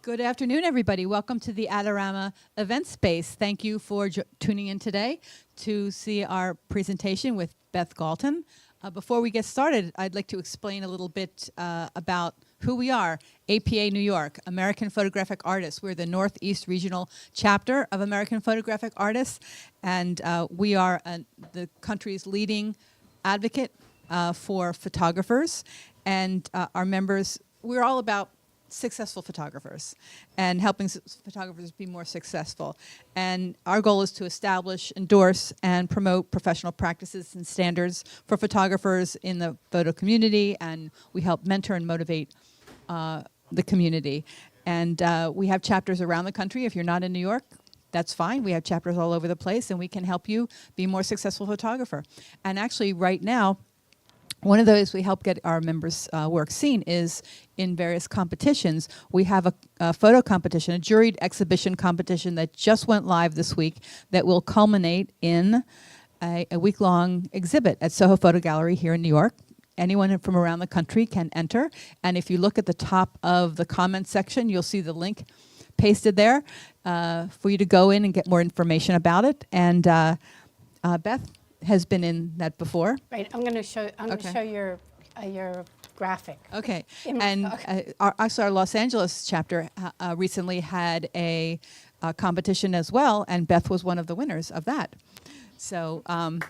Good afternoon, everybody. Welcome to the Adorama event space. Thank you for tuning in today to see our presentation with Beth Galton. Before we get started, I'd like to explain a little bit about who we are. APA New York, American Photographic Artists. We're the Northeast Regional Chapter of American Photographic Artists, and we are the country's leading advocate for photographers. And our members, we're all about successful photographers and helping photographers be more successful. And our goal is to establish, endorse, and promote professional practices and standards for photographers in the photo community, and we help mentor and motivate the community. And we have chapters around the country. If you're not in New York, that's fine. We have chapters all over the place, and we can help you be a more successful photographer. And actually, right now, one of those we help get our members' work seen is in various competitions. We have a photo competition, a juried exhibition competition that just went live this week that will culminate in a week-long exhibit at Soho Photo Gallery here in New York. Anyone from around the country can enter. And if you look at the top of the comment section, you'll see the link pasted there for you to go in and get more information about it. And Beth has been in that before. Right, I'm going to show. I'm going to show your graphic. Okay, and our Los Angeles chapter recently had a competition as well, and Beth was one of the winners of that. So, and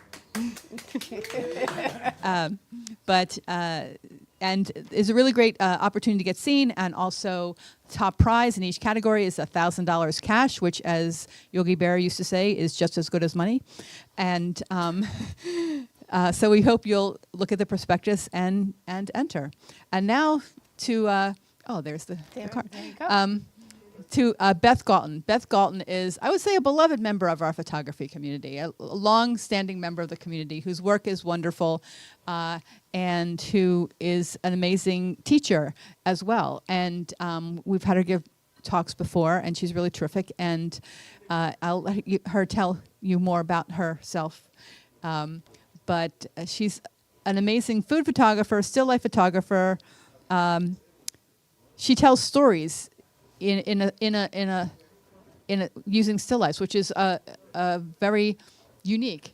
it's a really great opportunity to get seen, and also top prize in each category is $1,000 cash, which, as Yogi Berra used to say, is just as good as money. And so we hope you'll look at the prospectus and enter. And now to there's the card. There you go. To Beth Galton. Beth Galton is, I would say, a beloved member of our photography community, a long-standing member of the community whose work is wonderful and who is an amazing teacher as well. And we've had her give talks before, and she's really terrific. And I'll let her tell you more about herself. But she's an amazing food photographer, still life photographer. She tells stories in using still lifes, which is very unique,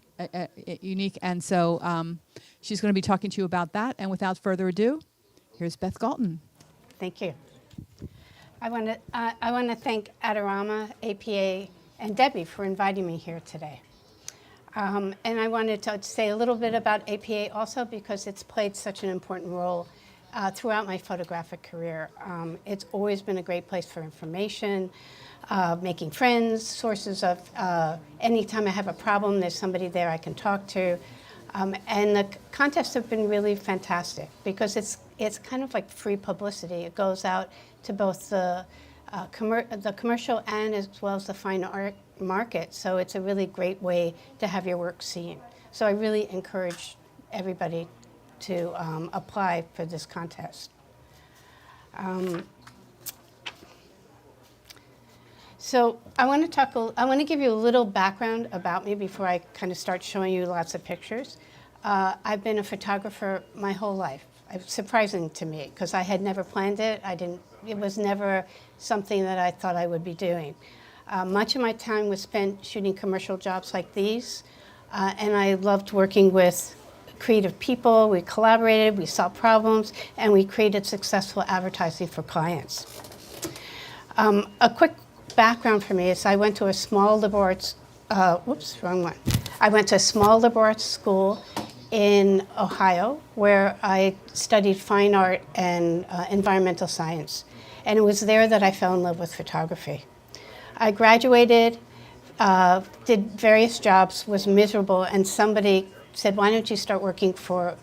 and so she's going to be talking to you about that. And without further ado, here's Beth Galton. Thank you. I want to thank Adorama, APA, and Debbie for inviting me here today. And I wanted to say a little bit about APA also because it's played such an important role throughout my photographic career. It's always been a great place for information, making friends, sources of, anytime I have a problem, there's somebody there I can talk to. And the contests have been really fantastic because it's kind of like free publicity. It goes out to both the commercial and as well as the fine art market. So it's a really great way to have your work seen. So I really encourage everybody to apply for this contest. So I want to give you a little background about me before I kind of start showing you lots of pictures. I've been a photographer my whole life. It's surprising to me because I had never planned it. It was never something that I thought I would be doing. Much of my time was spent shooting commercial jobs like these, and I loved working with creative people. We collaborated, we solved problems, and we created successful advertising for clients. A quick background for me is I went to a small liberal arts, I went to a small liberal arts school in Ohio where I studied fine art and environmental science. And it was there that I fell in love with photography. I graduated, did various jobs, was miserable, and somebody said, why don't you start working for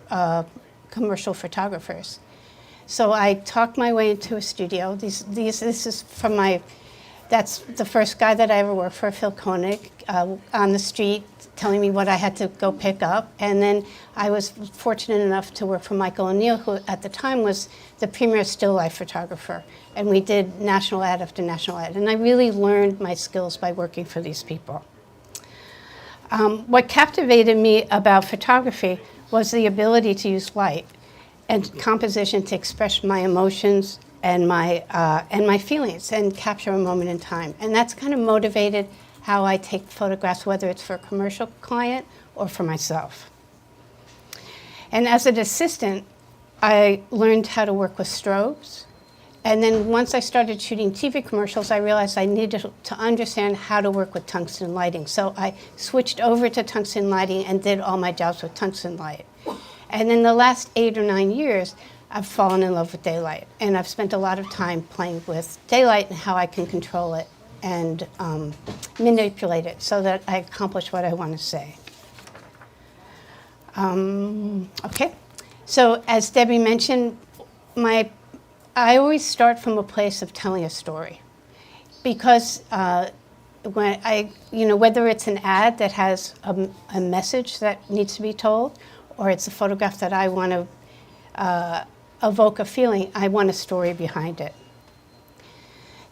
commercial photographers? So I talked my way into a studio. This is from that's the first guy that I ever worked for, Phil Koenig, on the street, telling me what I had to go pick up. And then I was fortunate enough to work for Michael O'Neill, who at the time was the premier still life photographer. And we did national ad after national ad. And I really learned my skills by working for these people. What captivated me about photography was the ability to use light and composition to express my emotions and my feelings and capture a moment in time. And that's kind of motivated how I take photographs, whether it's for a commercial client or for myself. And as an assistant, I learned how to work with strobes. And then once I started shooting TV commercials, I realized I needed to understand how to work with tungsten lighting. So I switched over to tungsten lighting and did all my jobs with tungsten light. And in the last 8 or 9 years, I've fallen in love with daylight. And I've spent a lot of time playing with daylight and how I can control it and manipulate it so that I accomplish what I want to say. Okay, so as Debbie mentioned, I always start from a place of telling a story, because when whether it's an ad that has a message that needs to be told, or it's a photograph that I want to evoke a feeling, I want a story behind it.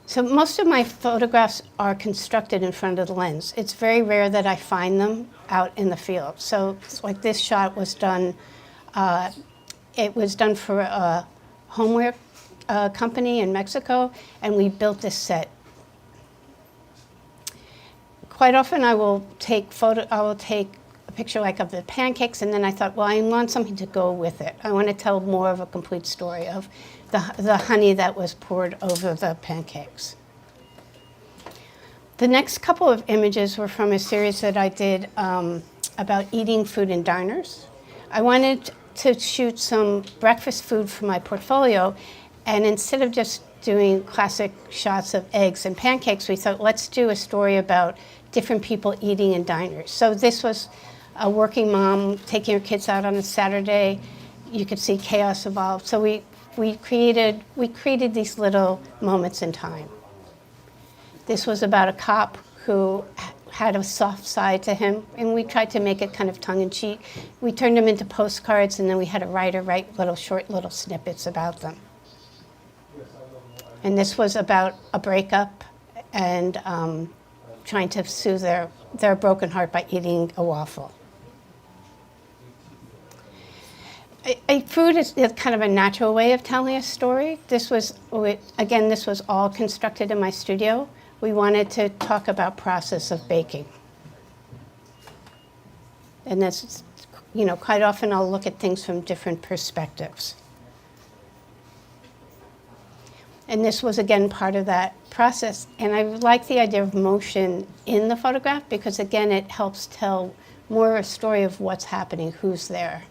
So most of my photographs are constructed in front of the lens. It's very rare that I find them out in the field. So like this shot was done, it was done for a homeware company in Mexico, and we built this set. Quite often I will take a picture like of the pancakes, and then I thought, well, I want something to go with it. I want to tell more of a complete story of the honey that was poured over the pancakes. The next couple of images were from a series that I did about eating food in diners. I wanted to shoot some breakfast food for my portfolio, and instead of just doing classic shots of eggs and pancakes, we thought, let's do a story about different people eating in diners. So this was a working mom taking her kids out on a Saturday. You could see chaos evolve. So we created these little moments in time. This was about a cop who had a soft side to him, and we tried to make it kind of tongue-in-cheek. We turned them into postcards, and then we had a writer write short little snippets about them. And this was about a breakup and trying to soothe their broken heart by eating a waffle. Food is kind of a natural way of telling a story. This was all constructed in my studio. We wanted to talk about process of baking. And that's, quite often I'll look at things from different perspectives. And this was, again, part of that process. And I like the idea of motion in the photograph because, again, it helps tell more a story of what's happening, who's there.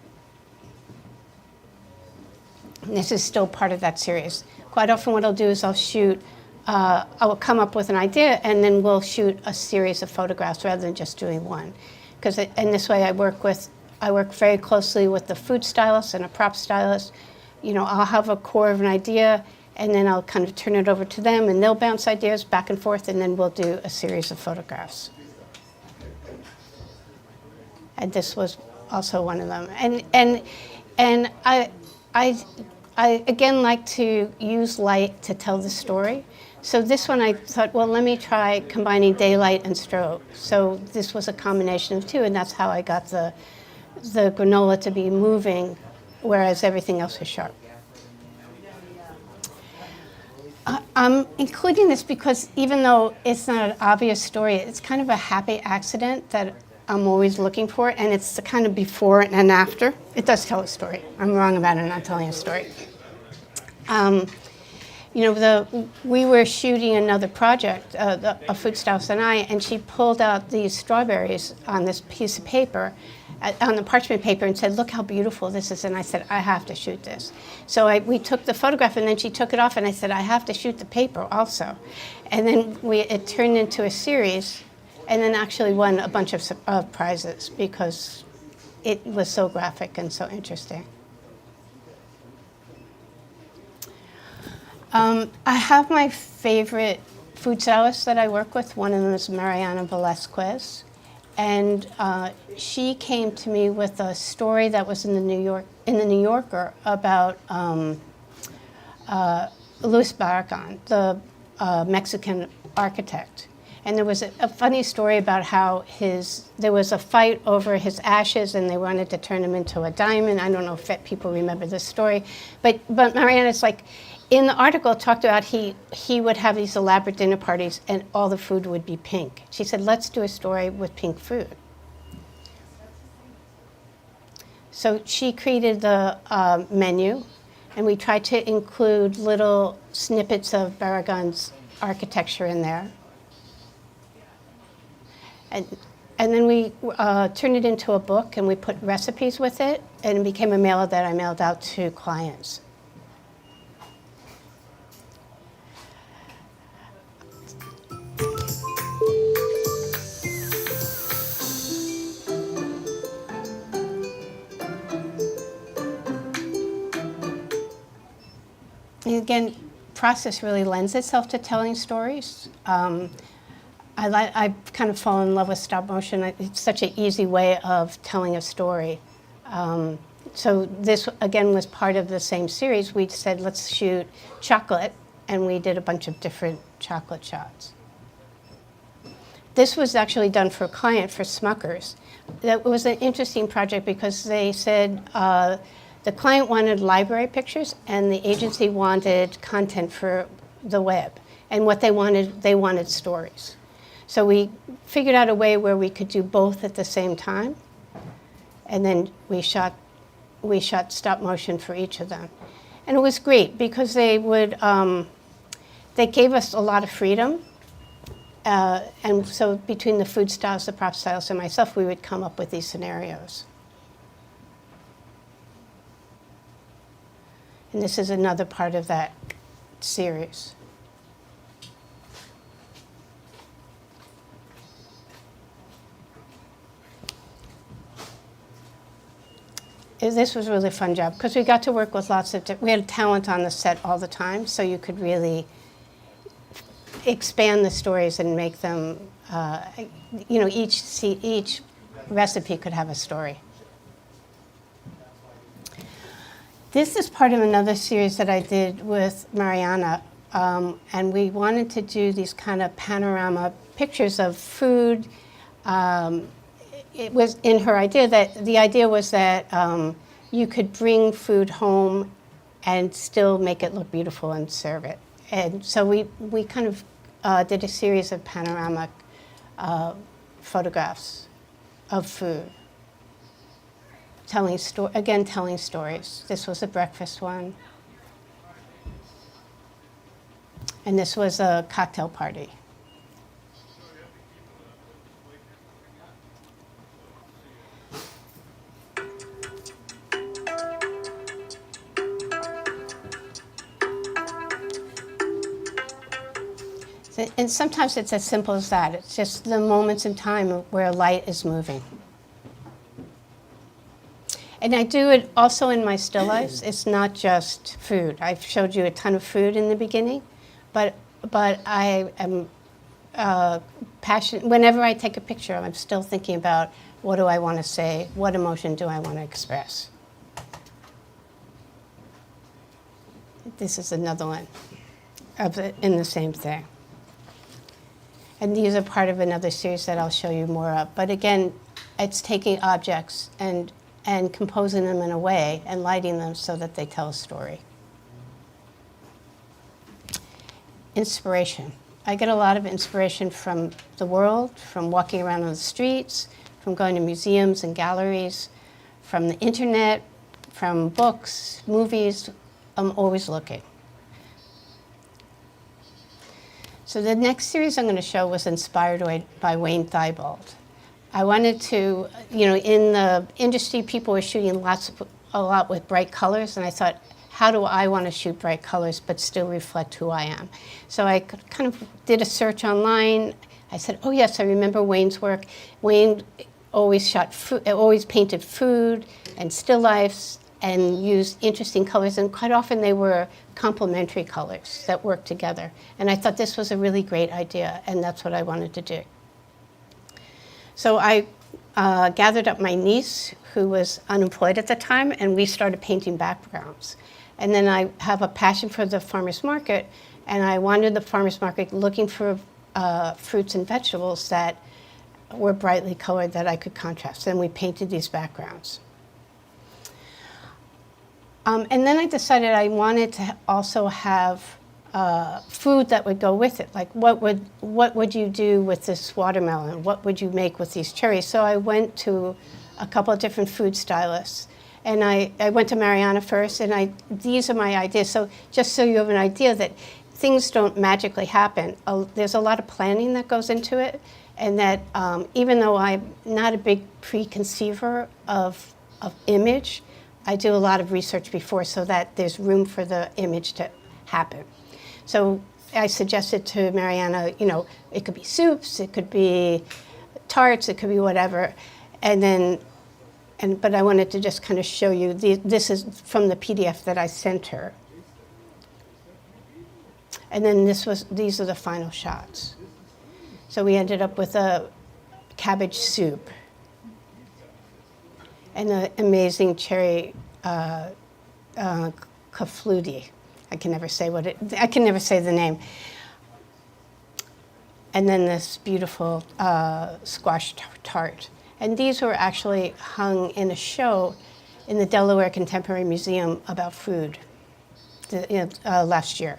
And this is still part of that series. Quite often what I'll do is I will come up with an idea, and then we'll shoot a series of photographs rather than just doing one. Because in this way I work very closely with the food stylist and a prop stylist. I'll have a core of an idea, and then I'll kind of turn it over to them, and they'll bounce ideas back and forth, and then we'll do a series of photographs. And this was also one of them. And I again like to use light to tell the story. So this one I thought, well, let me try combining daylight and strobe. So this was a combination of two, and that's how I got the granola to be moving, whereas everything else was sharp. I'm including this because even though it's not an obvious story, it's kind of a happy accident that I'm always looking for, and it's the kind of before and after. It does tell a story. I'm wrong about it not telling a story. We were shooting another project, a food stylist and I, and she pulled out these strawberries on this piece of paper, on the parchment paper, and said, look how beautiful this is. And I said, I have to shoot this. So we took the photograph, and then she took it off, and I said, I have to shoot the paper also. And then it turned into a series, and then actually won a bunch of prizes because it was so graphic and so interesting. I have my favorite food stylists that I work with. One of them is Mariana Velasquez. And she came to me with a story that was in the New Yorker about Luis Barragan, the Mexican architect. And there was a funny story about how there was a fight over his ashes, and they wanted to turn him into a diamond. I don't know if people remember this story, but Mariana's like, in the article, it talked about he would have these elaborate dinner parties and all the food would be pink. She said, let's do a story with pink food. So she created the menu, and we tried to include little snippets of Barragan's architecture in there. And then we turned it into a book, and we put recipes with it, and it became a mailer that I mailed out to clients. And again, process really lends itself to telling stories. I kind of fall in love with stop motion. It's such an easy way of telling a story. So this, again, was part of the same series. We said, let's shoot chocolate, and we did a bunch of different chocolate shots. This was actually done for a client, for Smuckers. That was an interesting project because they said the client wanted library pictures, and the agency wanted content for the web. And what they wanted stories. So we figured out a way where we could do both at the same time, and then we shot stop motion for each of them, and it was great because they gave us a lot of freedom, and so between the food styles, the prop styles, and myself, we would come up with these scenarios. And this is another part of that series. This was a really fun job because we got to work with lots of we had talent on the set all the time, so you could really expand the stories and make them, each recipe could have a story. This is part of another series that I did with Mariana, and we wanted to do these kind of panorama pictures of food. It was in her idea that the idea was that you could bring food home and still make it look beautiful and serve it. And so we kind of did a series of panoramic photographs of food, telling stories. This was a breakfast one, and this was a cocktail party. And sometimes it's as simple as that. It's just the moments in time where light is moving. And I do it also in my still lifes. It's not just food. I've showed you a ton of food in the beginning, but I am passionate. Whenever I take a picture, I'm still thinking about what do I want to say, what emotion do I want to express. This is another one in the same thing. And these are part of another series that I'll show you more of. But again, it's taking objects and composing them in a way and lighting them so that they tell a story. Inspiration. I get a lot of inspiration from the world, from walking around on the streets, from going to museums and galleries, from the internet, from books, movies. I'm always looking. So the next series I'm going to show was inspired by Wayne Thibault. I wanted to, in the industry, people were shooting a lot with bright colors, and I thought, how do I want to shoot bright colors but still reflect who I am? So I kind of did a search online. I said, oh yes, I remember Wayne's work. Wayne always painted food and still lifes and used interesting colors, and quite often they were complementary colors that worked together. And I thought this was a really great idea, and that's what I wanted to do. So I gathered up my niece, who was unemployed at the time, and we started painting backgrounds. And then I have a passion for the farmer's market, and I wandered the farmer's market looking for fruits and vegetables that were brightly colored that I could contrast. And we painted these backgrounds. And then I decided I wanted to also have food that would go with it. Like what would you do with this watermelon? What would you make with these cherries? So I went to a couple of different food stylists. And I went to Mariana first, and these are my ideas. So just so you have an idea that things don't magically happen. There's a lot of planning that goes into it, and that even though I'm not a big preconceiver of image, I do a lot of research before so that there's room for the image to happen. So I suggested to Mariana, you know, it could be soups, it could be tarts, it could be whatever, but I wanted to just kind of show you, this is from the PDF that I sent her. And then these are the final shots. So we ended up with a cabbage soup and an amazing cherry kafluti. I can never say the name. And then this beautiful squash tart. And these were actually hung in a show in the Delaware Contemporary Museum about food last year.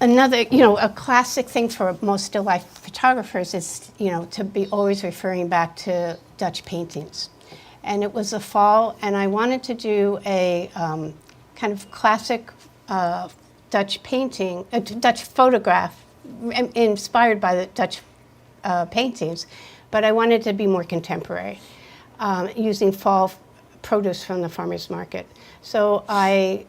Another, a classic thing for most still life photographers is, to be always referring back to Dutch paintings. And it was the fall, and I wanted to do a kind of classic Dutch painting, a Dutch photograph inspired by the Dutch paintings, but I wanted to be more contemporary, using fall produce from the farmer's market. So I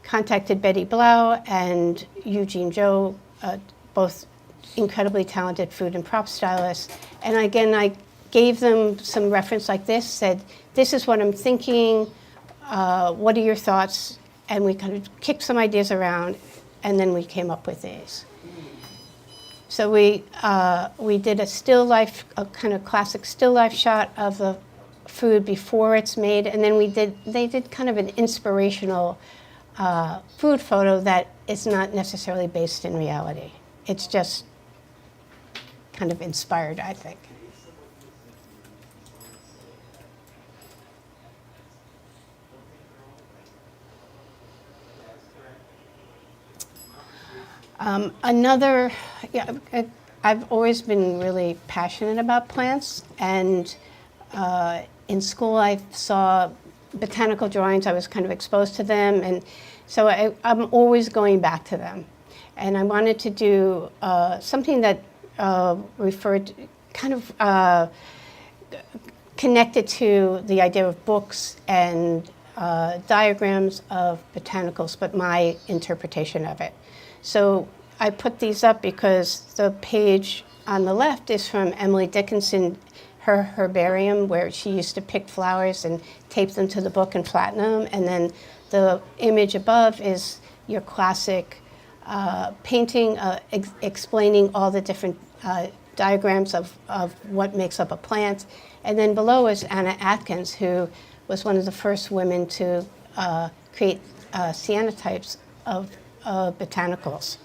contacted Betty Blau and Eugene Joe, both incredibly talented food and prop stylists. And again, I gave them some reference like this, said, this is what I'm thinking, what are your thoughts? And we kind of kicked some ideas around, and then we came up with these. So we did a still life, a kind of classic still life shot of the food before it's made, and then they did kind of an inspirational food photo that is not necessarily based in reality. It's just kind of inspired, I think. I've always been really passionate about plants, and in school I saw botanical drawings. I was kind of exposed to them, and so I'm always going back to them. And I wanted to do something that referred, kind of connected to the idea of books and diagrams of botanicals, but my interpretation of it. So I put these up because the page on the left is from Emily Dickinson, her herbarium, where she used to pick flowers and tape them to the book and flatten them. And then the image above is your classic painting explaining all the different diagrams of what makes up a plant. And then below is Anna Atkins, who was one of the first women to create cyanotypes of botanicals.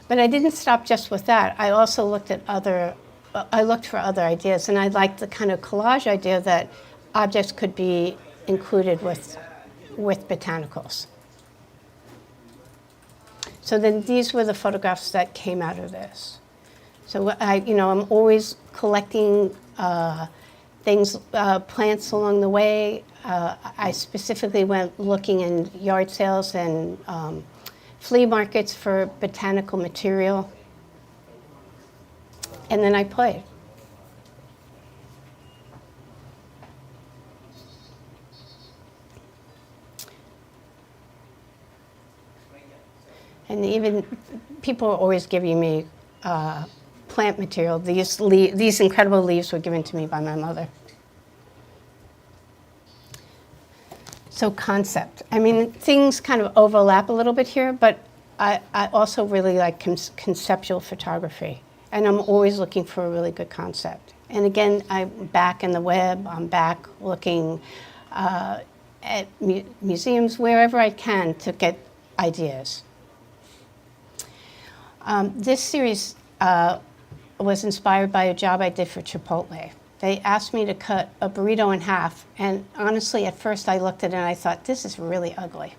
But I didn't stop just with that. I also looked at I looked for other ideas, and I liked the kind of collage idea that objects could be included with botanicals. So then these were the photographs that came out of this. So I'm always collecting things, plants along the way. I specifically went looking in yard sales and flea markets for botanical material. And then I played. And even people are always giving me plant material. These incredible leaves were given to me by my mother. So concept. I mean, things kind of overlap a little bit here, but I also really like conceptual photography. And I'm always looking for a really good concept. And again, I'm back in the web. I'm back looking at museums, wherever I can, to get ideas. This series was inspired by a job I did for Chipotle. They asked me to cut a burrito in half, and honestly, at first I looked at it and I thought, this is really ugly.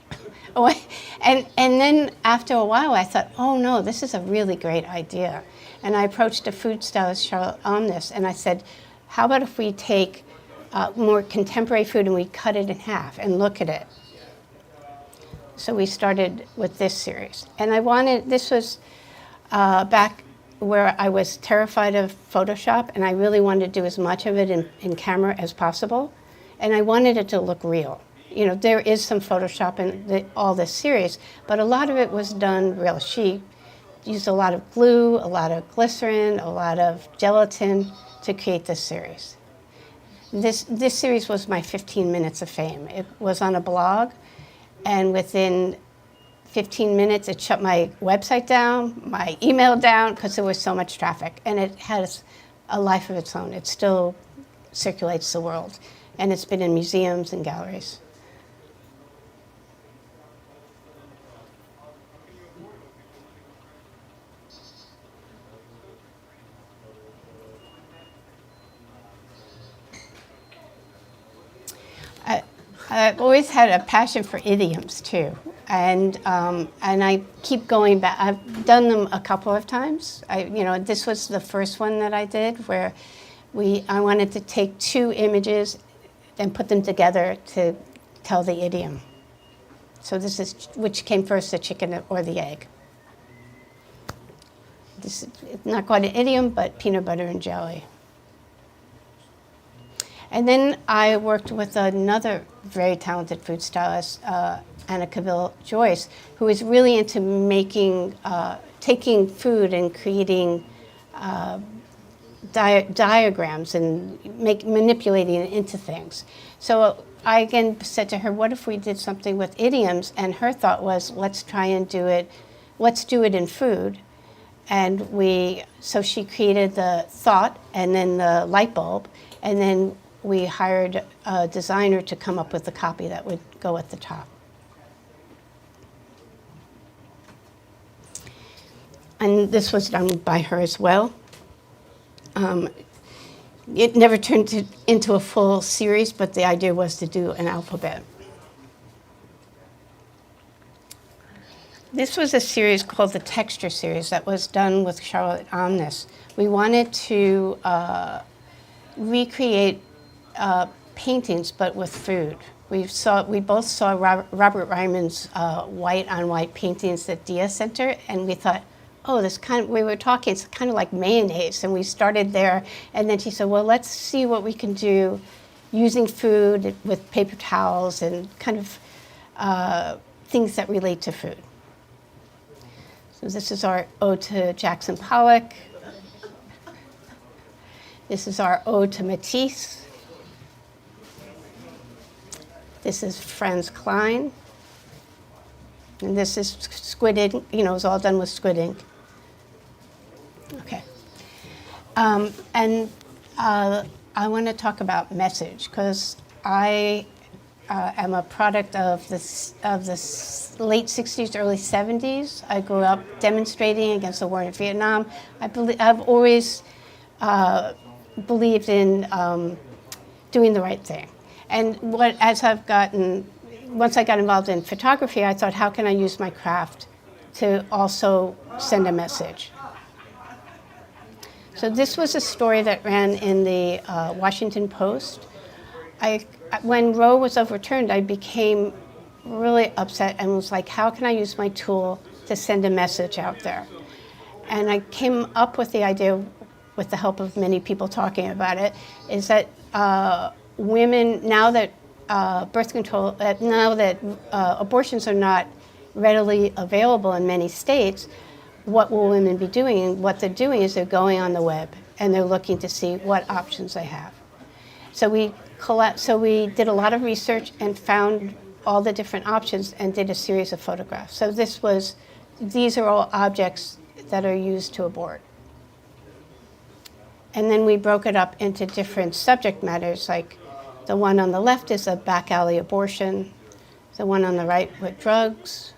and then after a while, I thought, oh no, this is a really great idea. And I approached a food stylist, Charlotte, on this, and I said, how about if we take more contemporary food and we cut it in half and look at it? So we started with this series. And this was back where I was terrified of Photoshop, and I really wanted to do as much of it in camera as possible. And I wanted it to look real. You know, there is some Photoshop in all this series, but a lot of it was done real. She used a lot of glue, a lot of glycerin, a lot of gelatin to create this series. This series was my 15 minutes of fame. It was on a blog, and within 15 minutes, it shut my website down, my email down, because there was so much traffic. And it has a life of its own. It still circulates the world. And it's been in museums and galleries. I've always had a passion for idioms, too. And I keep going back. I've done them a couple of times. This was the first one that I did, where I wanted to take two images and put them together to tell the idiom. So this is which came first, the chicken or the egg. This is not quite an idiom, but peanut butter and jelly. And then I worked with another very talented food stylist, Anna Cavill Joyce, who is really into taking food and creating diagrams and manipulating it into things. So I again said to her, what if we did something with idioms? And her thought was, let's do it in food. And so she created the thought and then the light bulb, and then we hired a designer to come up with the copy that would go at the top. And this was done by her as well. It never turned into a full series, but the idea was to do an alphabet. This was a series called the Texture Series that was done with Charlotte on this. We wanted to recreate paintings, but with food. We both saw Robert Ryman's white-on-white paintings at Dia Center, and we thought, oh, we were talking, it's kind of like mayonnaise, and we started there, and then she said, well, let's see what we can do using food with paper towels and kind of things that relate to food. So this is our ode to Jackson Pollock. This is our ode to Matisse. This is Franz Klein. And this is squid ink. It was all done with squid ink. Okay. I want to talk about message, because I am a product of the late 60s, early 70s. I grew up demonstrating against the war in Vietnam. I've always believed in doing the right thing. And once I got involved in photography, I thought, how can I use my craft to also send a message? So this was a story that ran in the Washington Post. When Roe was overturned, I became really upset and was like, how can I use my tool to send a message out there? And I came up with the idea, with the help of many people talking about it, is that women, now that abortions are not readily available in many states, what will women be doing? And what they're doing is they're going on the web and they're looking to see what options they have. So we did a lot of research and found all the different options and did a series of photographs. So these are all objects that are used to abort. And then we broke it up into different subject matters, like the one on the left is a back alley abortion, the one on the right with drugs,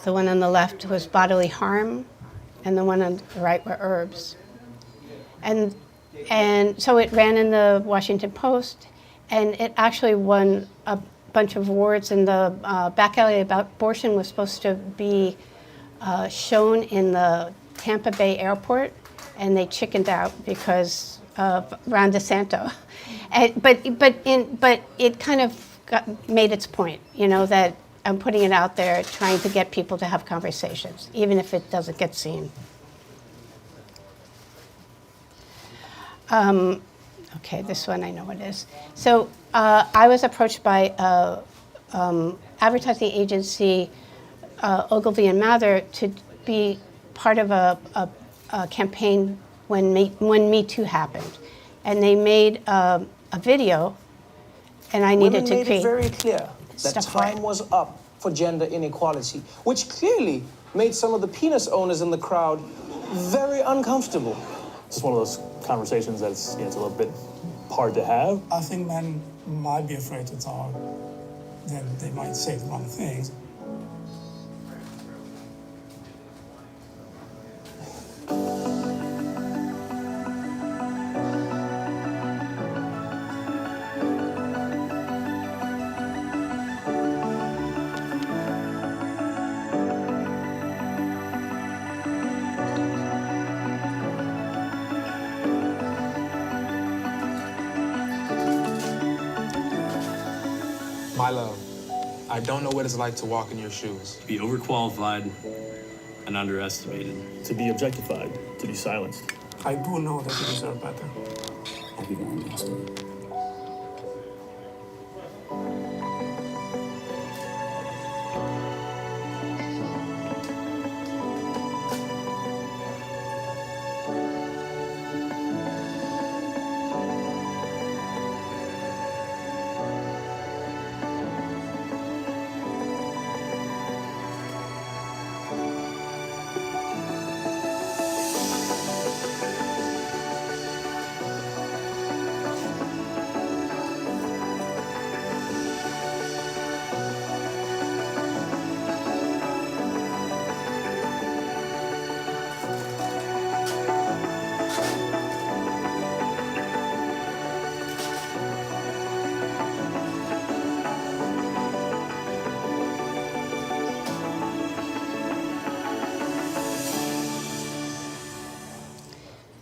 the one on the left was bodily harm, and the one on the right were herbs. And so it ran in the Washington Post, and it actually won a bunch of awards. And the back alley about abortion was supposed to be shown in the Tampa Bay airport, and they chickened out because of Ron DeSanto. But it kind of made its point, you know, that I'm putting it out there, trying to get people to have conversations, even if it doesn't get seen. Okay, this one I know what it is. So I was approached by advertising agency Ogilvy and Mather to be part of a campaign when Me Too happened, and they made a video, and I needed to create. Women made it very clear that time was up for gender inequality, which clearly made some of the penis owners in the crowd very uncomfortable. It's one of those conversations that's, it's a little bit hard to have. I think men might be afraid to talk, then they might say the wrong things. My love, I don't know what it's like to walk in your shoes. Be overqualified and underestimated. To be objectified, to be silenced. I do know that you deserve better. Everyone wants to.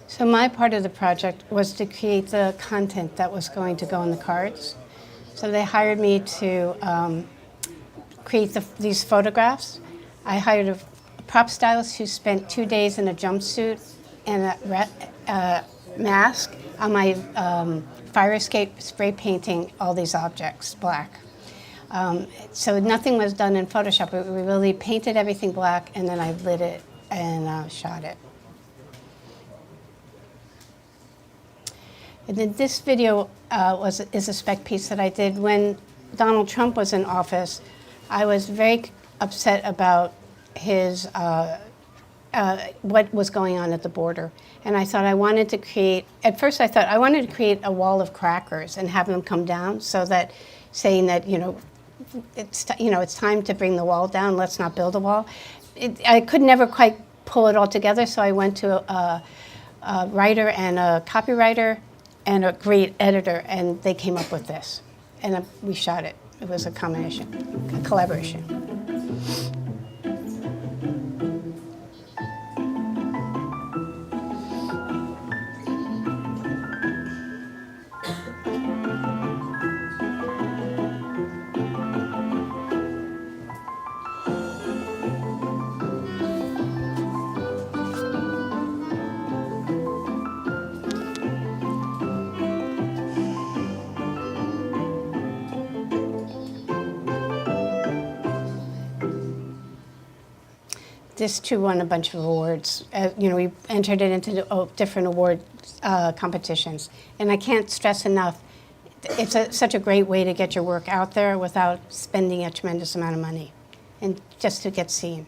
So my part of the project was to create the content that was going to go on the cards. So they hired me to create these photographs. I hired a prop stylist who spent 2 days in a jumpsuit and a mask on my fire escape, spray painting all these objects black. So nothing was done in Photoshop. We really painted everything black, and then I lit it and shot it. And then this video is a spec piece that I did when Donald Trump was in office. I was very upset about his what was going on at the border, and I thought I wanted to create. At first, I thought I wanted to create a wall of crackers and have them come down, so that saying that it's time to bring the wall down. Let's not build a wall. I could never quite pull it all together, so I went to a writer and a copywriter and a great editor, and they came up with this. And we shot it. It was a combination, a collaboration. This too won a bunch of awards. We entered it into different award competitions. And I can't stress enough, it's such a great way to get your work out there without spending a tremendous amount of money, and just to get seen.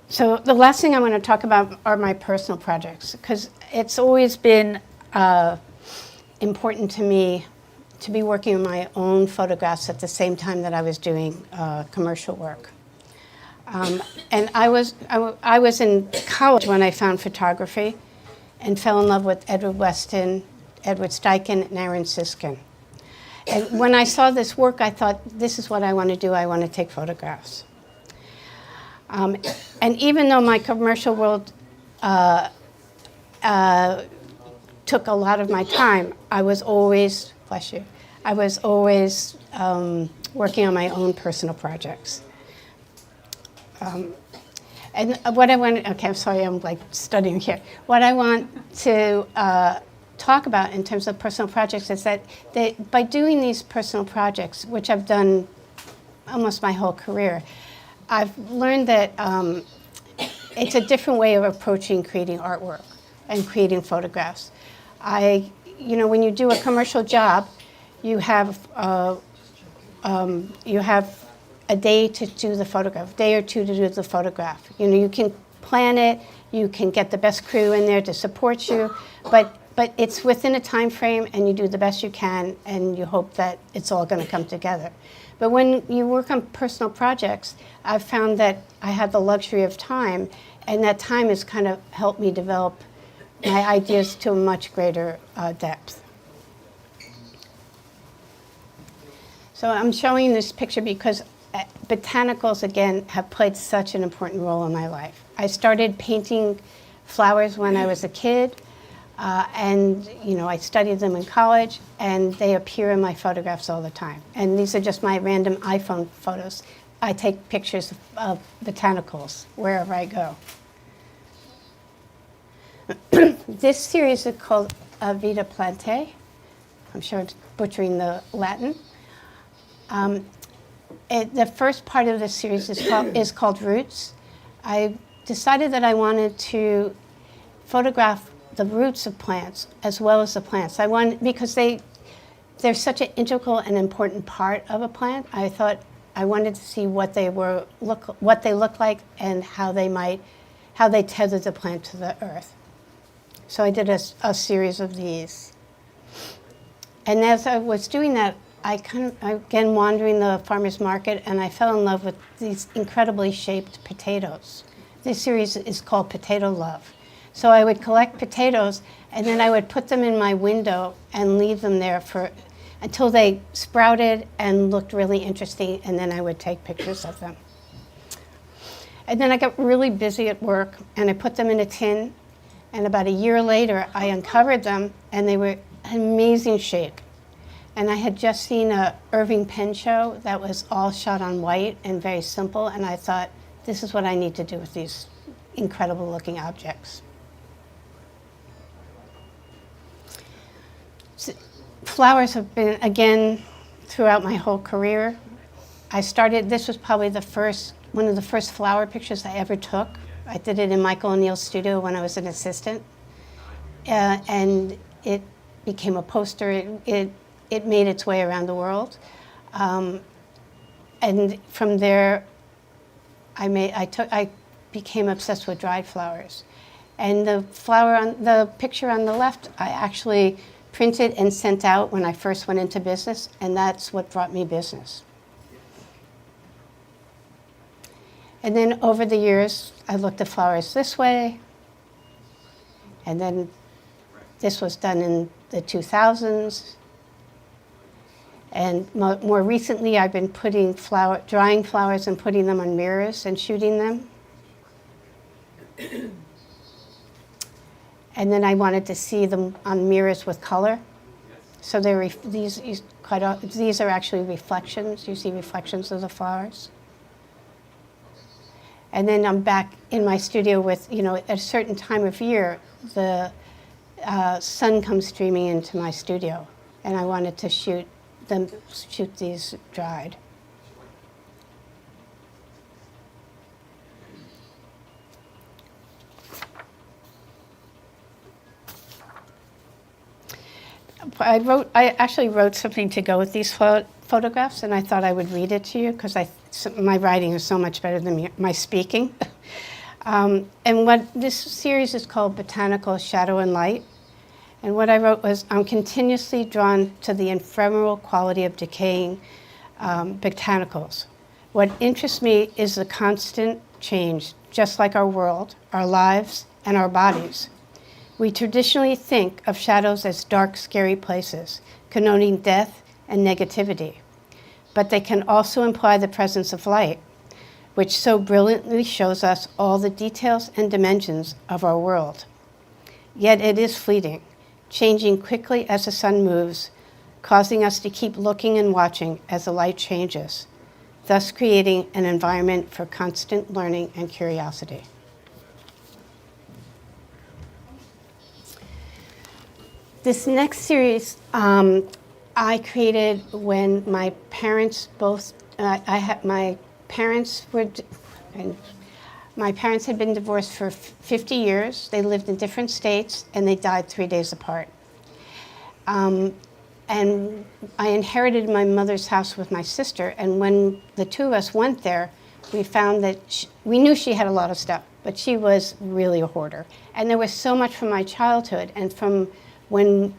So the last thing I want to talk about are my personal projects, because it's always been important to me to be working on my own photographs at the same time that I was doing commercial work. And I was in college when I found photography and fell in love with Edward Weston, Edward Steichen, and Aaron Siskin. And when I saw this work, I thought, this is what I want to do. I want to take photographs. And even though my commercial world took a lot of my time, I was always, bless you, I was always working on my own personal projects. And what I want, okay, I'm sorry, I'm like studying here. What I want to talk about in terms of personal projects is that by doing these personal projects, which I've done almost my whole career, I've learned that it's a different way of approaching creating artwork and creating photographs. When you do a commercial job, you have a day to do the photograph, day or two to do the photograph. You can plan it, you can get the best crew in there to support you, but it's within a time frame, and you do the best you can, and you hope that it's all going to come together. But when you work on personal projects, I've found that I have the luxury of time, and that time has kind of helped me develop my ideas to a much greater depth. So I'm showing this picture because botanicals, again, have played such an important role in my life. I started painting flowers when I was a kid, and I studied them in college, and they appear in my photographs all the time. And these are just my random iPhone photos. I take pictures of botanicals wherever I go. This series is called Vita Plante. I'm sure it's butchering the Latin. The first part of this series is called Roots. I decided that I wanted to photograph the roots of plants as well as the plants. Because they're such an integral and important part of a plant. I thought I wanted to see what they look like and how they tether the plant to the earth. So I did a series of these. And as I was doing that, I again wandering the farmer's market, and I fell in love with these incredibly shaped potatoes. This series is called Potato Love. So I would collect potatoes, and then I would put them in my window and leave them there until they sprouted and looked really interesting, and then I would take pictures of them. And then I got really busy at work, and I put them in a tin, and about a year later, I uncovered them, and they were an amazing shape. And I had just seen a Irving Penn show that was all shot on white and very simple, and I thought, this is what I need to do with these incredible looking objects. So, flowers have been, again, throughout my whole career. This was probably one of the first flower pictures I ever took. I did it in Michael O'Neill's studio when I was an assistant. And it became a poster. It made its way around the world. And from there, I became obsessed with dried flowers. And the picture on the left, I actually printed and sent out when I first went into business, and that's what brought me business. And then over the years, I looked at flowers this way, and then this was done in the 2000s. And more recently, I've been drying flowers and putting them on mirrors and shooting them. And then I wanted to see them on mirrors with color. So these are actually reflections. You see reflections of the flowers. And then I'm back in my studio with, at a certain time of year, the sun comes streaming into my studio. And I wanted to shoot these dried. I actually wrote something to go with these photographs, and I thought I would read it to you because my writing is so much better than my speaking. And what this series is called Botanical Shadow and Light. And what I wrote was, I'm continuously drawn to the ephemeral quality of decaying botanicals, What interests me is the constant change, just like our world, our lives, and our bodies. We traditionally think of shadows as dark, scary places, connoting death and negativity. But they can also imply the presence of light, which so brilliantly shows us all the details and dimensions of our world. Yet it is fleeting, changing quickly as the sun moves, causing us to keep looking and watching as the light changes, thus creating an environment for constant learning and curiosity. This next series I created when my parents my parents had been divorced for 50 years. They lived in different states, and they died 3 days apart. And I inherited my mother's house with my sister, and when the two of us went there, we found that we knew she had a lot of stuff, but she was really a hoarder. And there was so much from my childhood and from when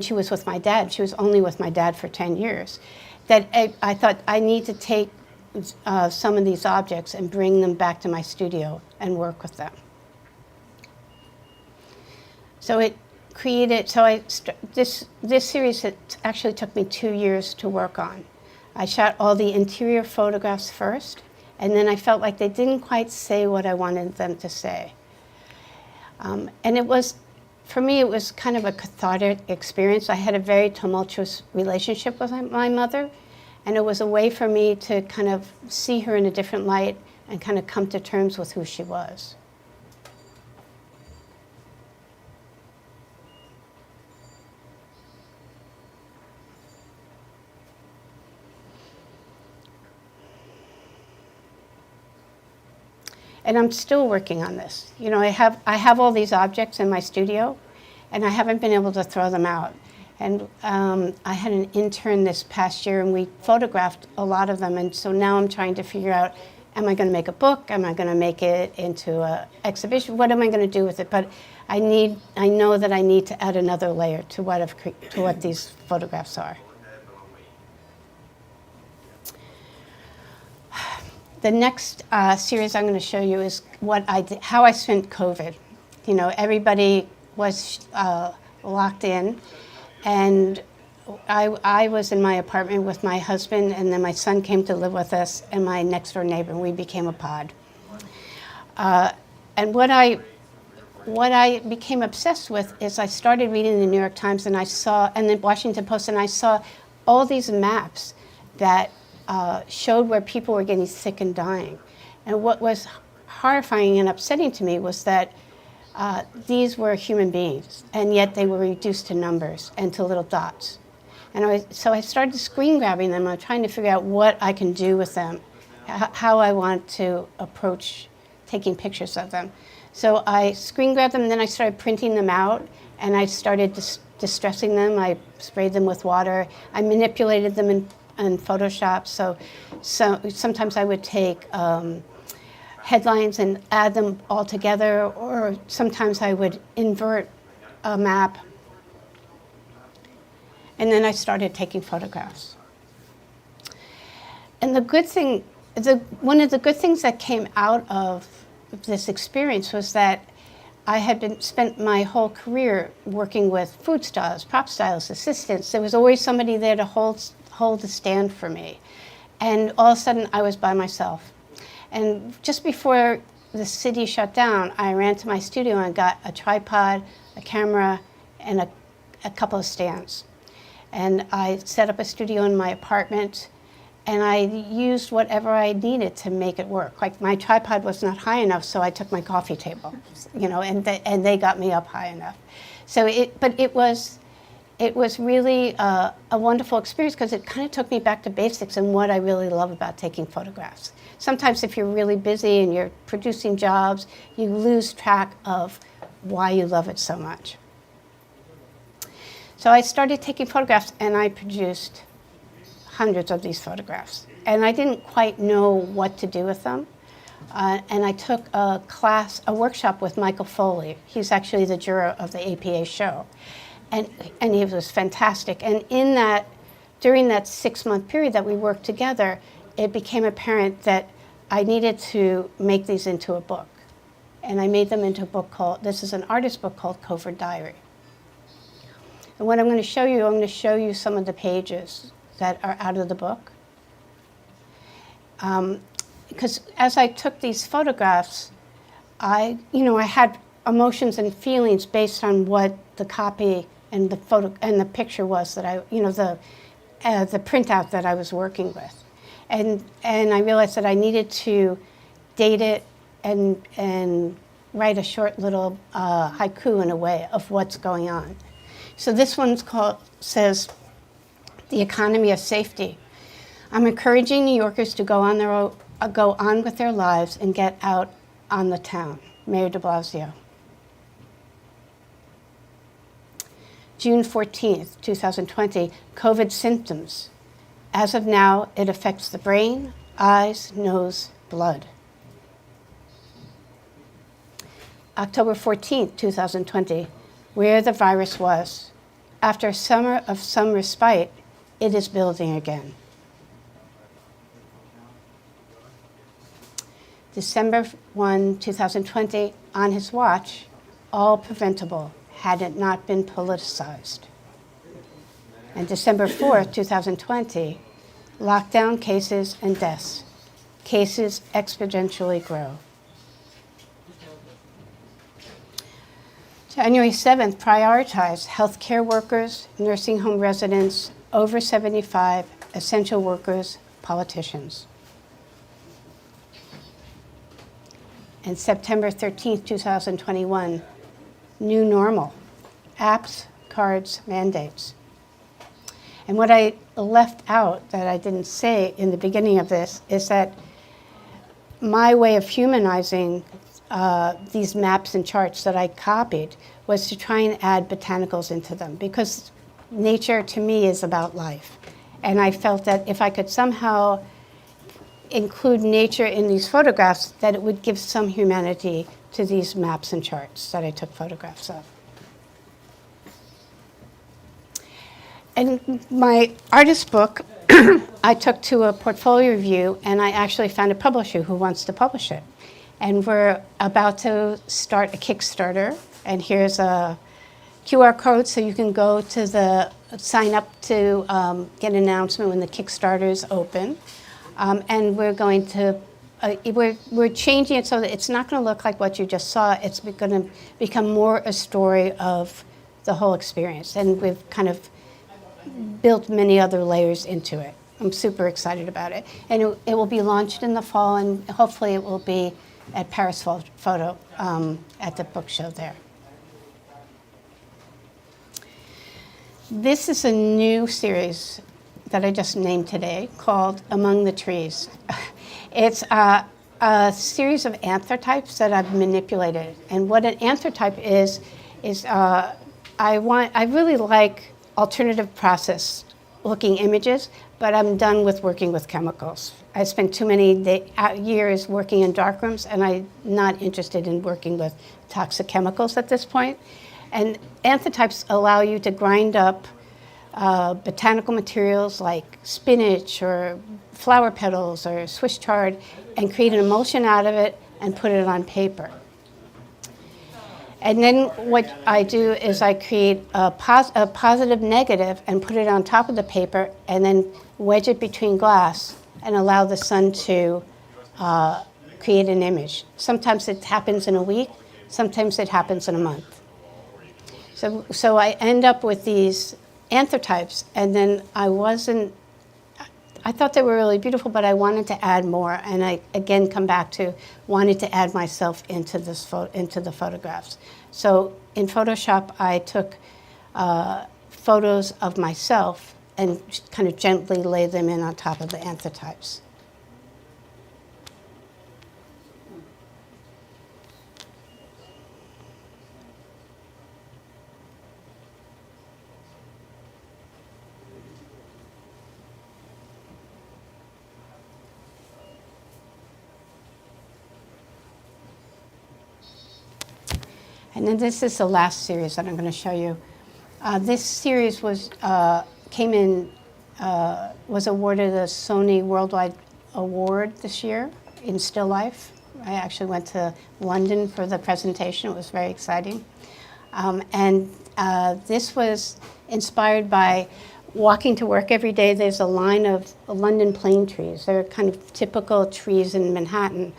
she was with my dad. She was only with my dad for 10 years, that I thought I need to take some of these objects and bring them back to my studio and work with them. So it created, this series, it actually took me 2 years to work on. I shot all the interior photographs first, and then I felt like they didn't quite say what I wanted them to say. And it was, for me, it was kind of a cathartic experience. I had a very tumultuous relationship with my mother, and it was a way for me to kind of see her in a different light and kind of come to terms with who she was. And I'm still working on this. You know, I have all these objects in my studio, and I haven't been able to throw them out. And I had an intern this past year, and we photographed a lot of them. And so now I'm trying to figure out, am I going to make a book? Am I going to make it into an exhibition? What am I going to do with it? But I know that I need to add another layer to what these photographs are. The next series I'm going to show you is how I spent COVID. You know, everybody was locked in, and I was in my apartment with my husband, and then my son came to live with us, and my next door neighbor, and we became a pod. And what I became obsessed with is I started reading the New York Times, and the Washington Post, and I saw all these maps that showed where people were getting sick and dying. And what was horrifying and upsetting to me was that these were human beings, and yet they were reduced to numbers and to little dots. And so I started screen grabbing them. I'm trying to figure out what I can do with them, how I want to approach taking pictures of them. So I screen grabbed them, and then I started printing them out, and I started distressing them. I sprayed them with water. I manipulated them in Photoshop. So sometimes I would take headlines and add them all together, or sometimes I would invert a map. And then I started taking photographs. And the good thing, one of the good things that came out of this experience was that I had spent my whole career working with food stylists, prop stylists, assistants. There was always somebody there to hold the stand for me. And all of a sudden, I was by myself. And just before the city shut down, I ran to my studio and got a tripod, a camera, and a couple of stands. And I set up a studio in my apartment, and I used whatever I needed to make it work. Like, my tripod was not high enough, so I took my coffee table, you know, and they got me up high enough. So it was really a wonderful experience, because it kind of took me back to basics and what I really love about taking photographs. Sometimes if you're really busy and you're producing jobs, you lose track of why you love it so much. So I started taking photographs, and I produced hundreds of these photographs. And I didn't quite know what to do with them. And I took a workshop with Michael Foley. He's actually the juror of the APA show. And he was fantastic. And during that 6-month period that we worked together, it became apparent that I needed to make these into a book. And I made them into a book called, this is an artist book called Covert Diary. And what I'm going to show you some of the pages that are out of the book. Because as I took these photographs, I had emotions and feelings based on what the copy and the photo and the picture was that the printout that I was working with, and I realized that I needed to date it and write a short little haiku in a way of what's going on. So this one's says, "The economy of safety. I'm encouraging New Yorkers to go on with their lives and get out on the town." Mayor de Blasio. June 14th, 2020, COVID symptoms. As of now, it affects the brain, eyes, nose, blood. October 14th, 2020, where the virus was. After a summer of some respite, it is building again. December 1, 2020, on his watch, all preventable had it not been politicized. And December 4th, 2020, lockdown cases and deaths. Cases exponentially grow. January 7th, prioritize healthcare workers, nursing home residents, over 75, essential workers, politicians. And September 13th, 2021, new normal, apps, cards, mandates. And what I left out that I didn't say in the beginning of this is that my way of humanizing these maps and charts that I copied was to try and add botanicals into them, because nature to me is about life. And I felt that if I could somehow include nature in these photographs, that it would give some humanity to these maps and charts that I took photographs of. And my artist book, I took to a portfolio review, and I actually found a publisher who wants to publish it. And we're about to start a Kickstarter, and here's a QR code so you can go to sign up to get an announcement when the Kickstarter is open. And we're going to, we're changing it so that it's not going to look like what you just saw. It's going to become more a story of the whole experience. And we've kind of built many other layers into it. I'm super excited about it. And it will be launched in the fall, and hopefully it will be at Paris Photo at the book show there. This is a new series that I just named today called Among the Trees. It's a series of anthrotypes that I've manipulated. And what an anthrotype is I really like alternative process looking images, but I'm done with working with chemicals. I spent too many years working in darkrooms, and I'm not interested in working with toxic chemicals at this point. And anthrotypes allow you to grind up botanical materials like spinach or flower petals or Swiss chard and create an emulsion out of it and put it on paper. And then what I do is I create a positive negative and put it on top of the paper and then wedge it between glass and allow the sun to create an image. Sometimes it happens in a week, sometimes it happens in a month. So I end up with these anthrotypes, and then I thought they were really beautiful, but I wanted to add more, and I again come back to wanted to add myself into into the photographs. So in Photoshop, I took photos of myself and kind of gently lay them in on top of the anthrotypes. And then this is the last series that I'm going to show you. This series was awarded a Sony Worldwide award this year in still life. I actually went to London for the presentation. It was very exciting. This was inspired by walking to work every day. There's a line of London plane trees. They're kind of typical trees in Manhattan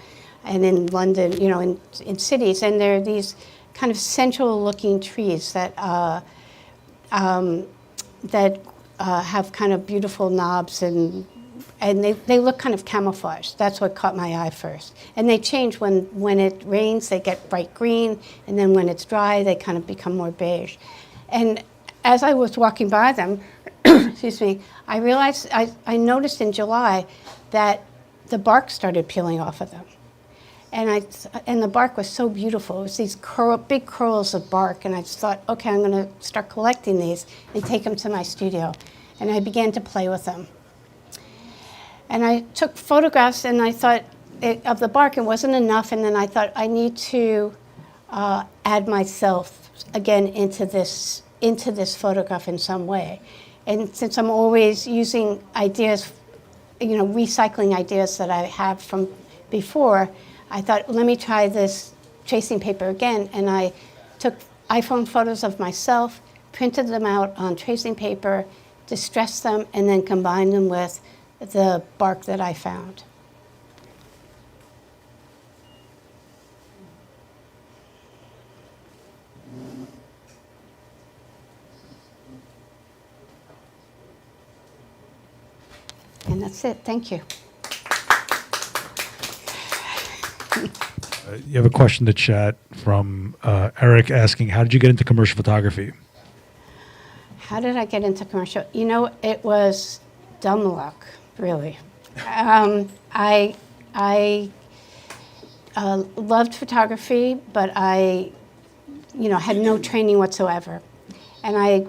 and in London, you know, in cities. And they're these kind of sensual-looking trees that have kind of beautiful knobs, and they look kind of camouflaged. That's what caught my eye first. And they change when it rains, they get bright green, and then when it's dry, they kind of become more beige. And as I was walking by them, excuse me, I realized, I noticed in July that the bark started peeling off of them. And the bark was so beautiful. It was these big curls of bark, and I just thought, okay, I'm going to start collecting these and take them to my studio. And I began to play with them. And I took photographs, and I thought of the bark. It wasn't enough, and then I thought I need to add myself again into this photograph in some way. And since I'm always using ideas, you know, recycling ideas that I have from before, I thought, let me try this tracing paper again. And I took iPhone photos of myself, printed them out on tracing paper, distressed them, and then combined them with the bark that I found. And that's it. Thank you. You have a question to chat from Eric asking, how did you get into commercial photography? How did I get into commercial? You know, it was dumb luck, really. I loved photography, but I, you know, had no training whatsoever. And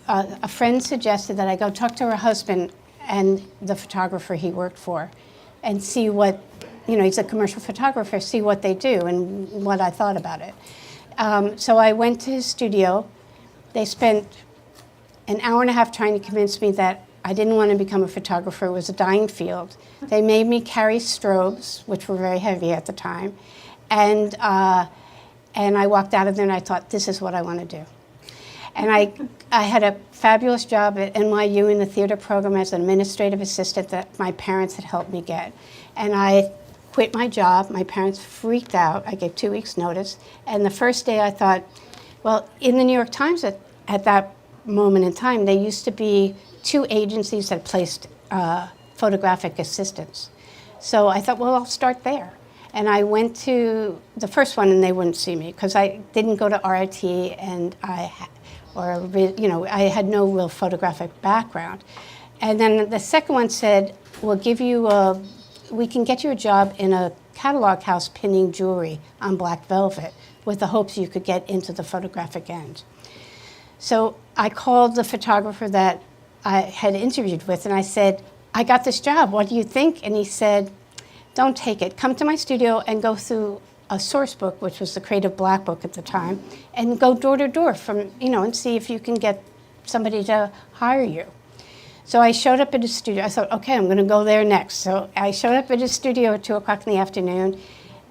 a friend suggested that I go talk to her husband and the photographer he worked for and see what, you know, he's a commercial photographer, see what they do and what I thought about it. So I went to his studio. They spent an hour and a half trying to convince me that I didn't want to become a photographer. It was a dying field. They made me carry strobes, which were very heavy at the time. And I walked out of there and I thought, this is what I want to do. And I had a fabulous job at NYU in the theater program as an administrative assistant that my parents had helped me get. And I quit my job. My parents freaked out. I gave 2 weeks' notice. And the first day I thought, well, in the New York Times at that moment in time, there used to be 2 agencies that placed photographic assistants. So I thought, well, I'll start there. And I went to the first one, and they wouldn't see me because I didn't go to RIT, and I had no real photographic background. And then the second one said, we can get you a job in a catalog house pinning jewelry on black velvet with the hopes you could get into the photographic end. So I called the photographer that I had interviewed with, and I said, I got this job, what do you think? And he said, don't take it. Come to my studio and go through a source book, which was the Creative Black Book at the time, and go door to door and see if you can get somebody to hire you. So I showed up at his studio. I thought, okay, I'm going to go there next. So I showed up at his studio at 2 o'clock in the afternoon,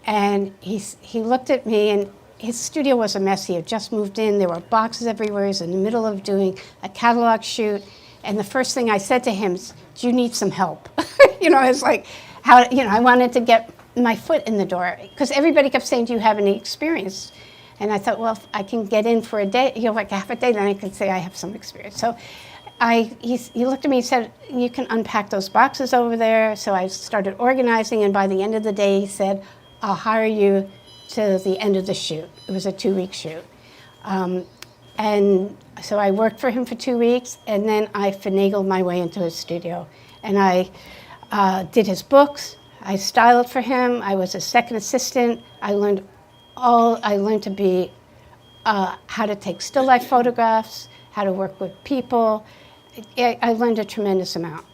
and he looked at me, and his studio was a mess. He had just moved in. There were boxes everywhere. He was in the middle of doing a catalog shoot. And the first thing I said to him is, do you need some help? It's like, I wanted to get my foot in the door because everybody kept saying, do you have any experience? And I thought, well, if I can get in for a day, like half a day, then I could say I have some experience. So he looked at me and said, you can unpack those boxes over there. So I started organizing, and by the end of the day, he said, I'll hire you to the end of the shoot. It was a 2-week shoot. And so I worked for him for 2 weeks, and then I finagled my way into his studio. And I did his books. I styled for him. I was a second assistant. I learned to be how to take still life photographs, how to work with people. I learned a tremendous amount.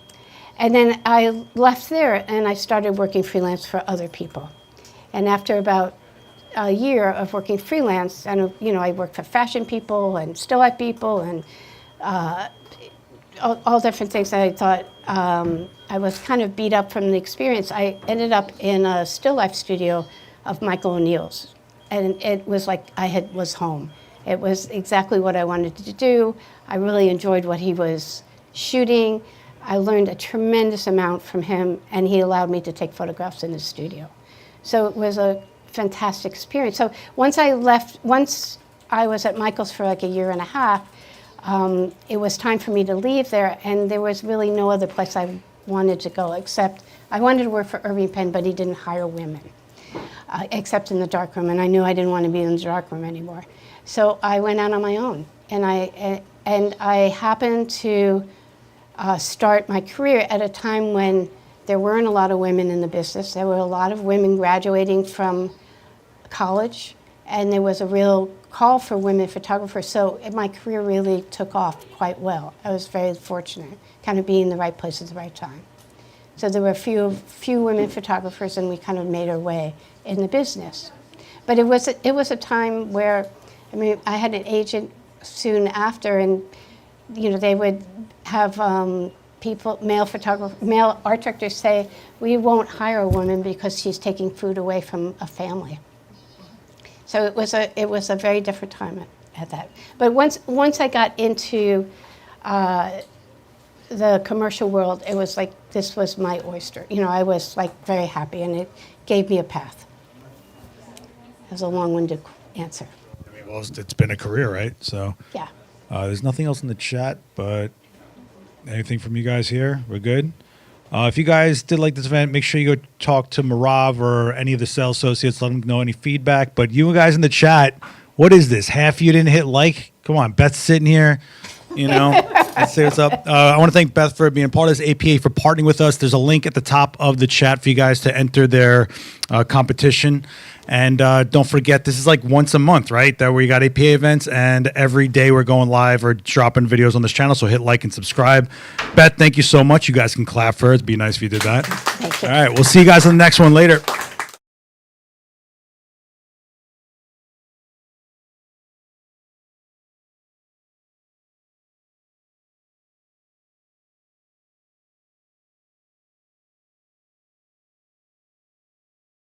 And then I left there and I started working freelance for other people. And after about a year of working freelance, and I worked for fashion people and still life people and all different things that I thought I was kind of beat up from the experience. I ended up in a still life studio of Michael O'Neill's, and it was like was home. It was exactly what I wanted to do. I really enjoyed what he was shooting. I learned a tremendous amount from him, and he allowed me to take photographs in his studio. So it was a fantastic experience. So once I was at Michael's for like a year and a half, it was time for me to leave there, and there was really no other place I wanted to go except I wanted to work for Irving Penn, but he didn't hire women, except in the darkroom, and I knew I didn't want to be in the darkroom anymore. So I went out on my own, and I happened to start my career at a time when there weren't a lot of women in the business. There were a lot of women graduating from college, and there was a real call for women photographers. So my career really took off quite well. I was very fortunate, kind of being in the right place at the right time. So there were a few women photographers, and we kind of made our way in the business. But it was a time where, I mean, I had an agent soon after, and they would have male art directors say, "We won't hire a woman because she's taking food away from a family." So it was a very different time at that. But once I got into the commercial world, it was like this was my oyster. I was like very happy, and it gave me a path. It was a long-winded answer. I mean, well, it's been a career, right? So Yeah. there's nothing else in the chat, but anything from you guys here? We're good. If you guys did like this event, make sure you go talk to Marav or any of the sales associates. Let them know any feedback. But you guys in the chat, what is this? Half of you didn't hit like? Come on, Beth's sitting here. Let's say what's up. I want to thank Beth for being part of this, APA for partnering with us. There's a link at the top of the chat for you guys to enter their competition. And don't forget, this is like once a month, right? That where you got APA events, and every day we're going live or dropping videos on this channel. So hit like and subscribe. Beth, thank you so much. You guys can clap for her. It'd be nice if you did that. Thank you. All right, we'll see you guys on the next one later.